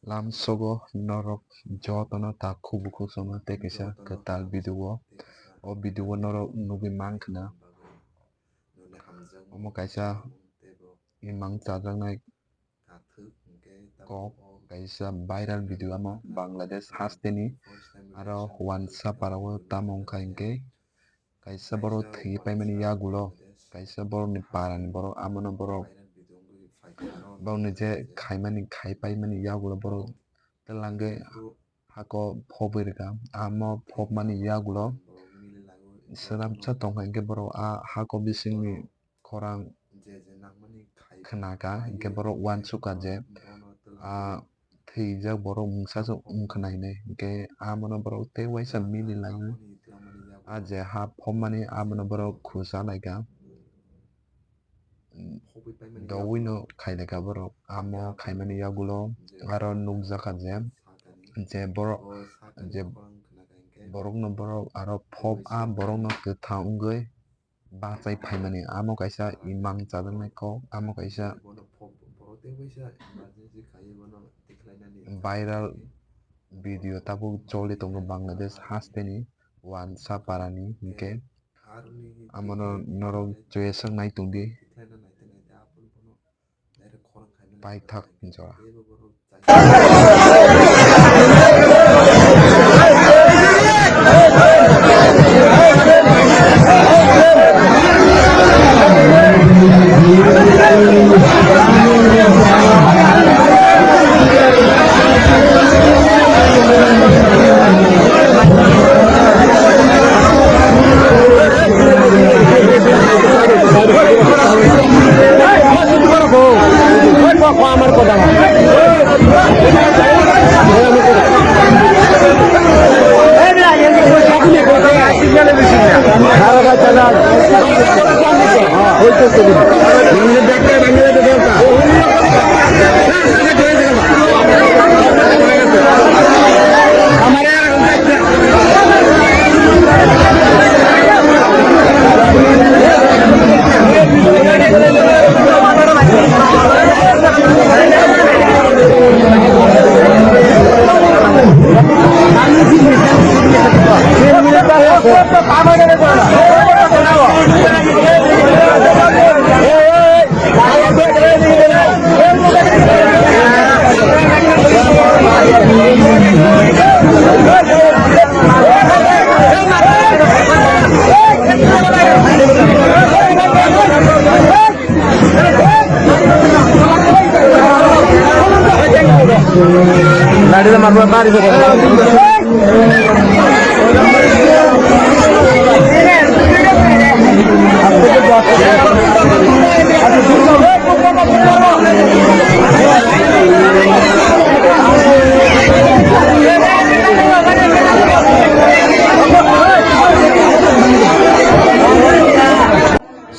lamsogo norok jotono ta kubuku sono te kisa ketal video o video norok nugi mankna omo kaisa imang chajaknai kok kaisa viral video amo Bangladesh haste ni aro wansa parao tamong kainke kaisa borok thwi paimani yagulo kaisa borok ni parani borok amono borok borokni je khaimani khaipaimani yagulo borok telangge hako phobirika amo phobmani yagulo sramsa tongkha hingke borok hako bisingni khorang khnaka hingke borok uansukha je thwijak borok mungsaso wngkha nainai hingke amono borok tewaisa mililaioi je ha phobmani amono borok khusalaika dowui no khailaka borok amo khaimani yagulo aro nukjakha je borok je borok no borok aro phob borok no kwthang wngoi bachai phaimani amo kaisa imang chajaknai kok amo kaisa viral video tabuk choli tongo Bangladesh haste ni wansa parani hingke amono norok chuyasak naitongdi paithak jora.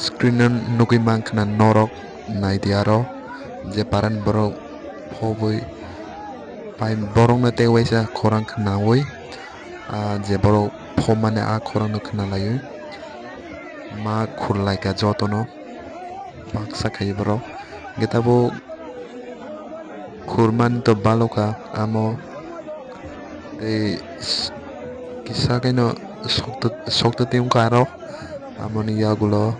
Screenan nugi mankna norok naidiaro je paran borok phobui pai borok no tewaisa khorang khnawi je borok phobmani khorang no khnalaioi ma khurlaika jotono baksa khai borok getabo khurman to baloka amo kisa kaino sokto teungka aro amoni yagulo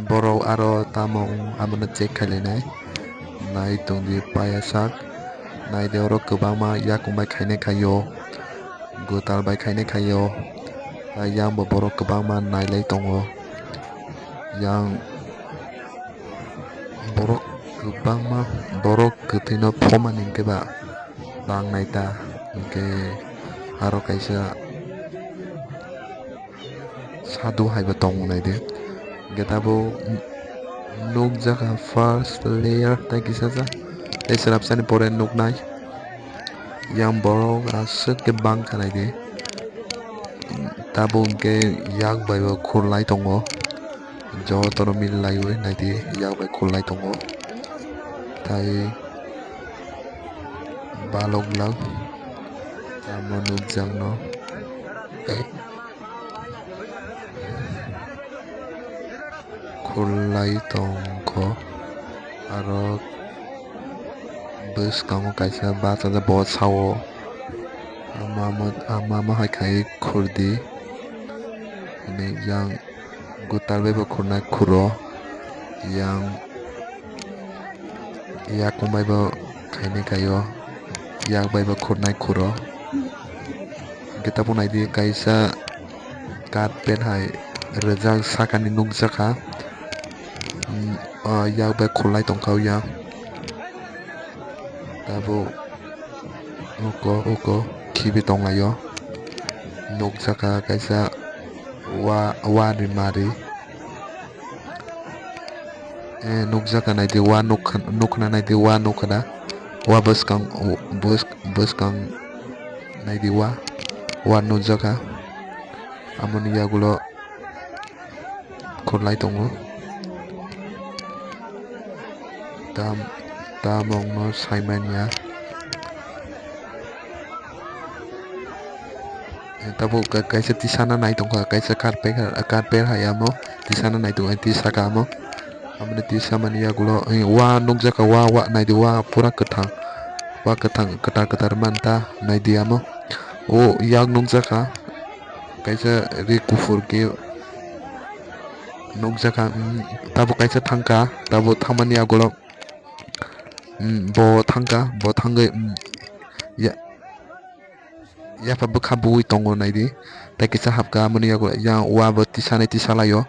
borok aro tamong amono check khailainai nai tongdi payasak naide oro kwbangma yakungbai khainai khaio gutal bai khainai khaio yang bo borok kwbangma nailai tongo yang borok kwbangma borok kwthwi no phomani hingke ba bangnai ta hingke aro kaisa sadhu haiba tongo naide getabo nukjaka first layer tai kisajak tei srapsani pore nuknai yang borok aswk ke bangkha naide tabo hingke yak bai bo khurlai tongo jotono mililaioi naide yak bai khurlai tongo tai baloklang amo nukjak no khurlai tongkho aro bwskango kaisa bachai bo sao ama haikhaie khurdi hini yang gutar bai bo khurnai khuro yang yakung bai bo khainai kaio yak bai bo khurnai khuro hingke tabuk naidi kaisa carpet hai rijak sakani nukjaka yak bai khulnai tongka o yak tabuk uko khibi tonglai o nukjaka kaisa wani mari nukjaka naidi wa nukna naidi wa nukada wa bwskang naidi wa nukjaka amoni yagulo khurlai tongo tamong no saimanya tabuk kaisa tisana nai tongka kaisa carpet hayamo tisana nai tongo tisaka amo amoni tisamani yagulo wa nukjaka wa naidi wa pura kuthang wa ketar manta naidi amo o yak nukjaka kaisa ri kufur ke nukjaka tabuk kaisa thangka tabuk thangmani yagulo bo thangoi yapa bwkha bui tongo naidi tei kaisa hapka amoni yago yang wa bo tisalai o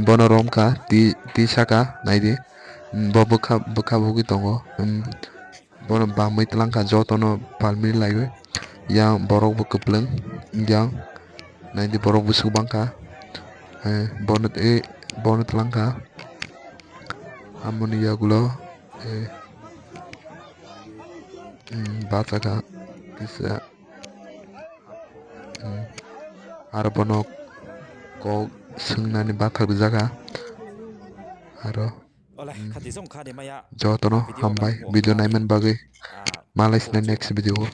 bono romka tisaka naidi bo bwkha bugui tongo bono bamui tlangka jotono palmili laioi yang borok bo kwplung yang naidi borok bo swbangka bono tlangka amoni yagulo bachaka kisa aro bono kok swngnani bathak rijaka aro jotono hambai video naimani bagui malai next video o.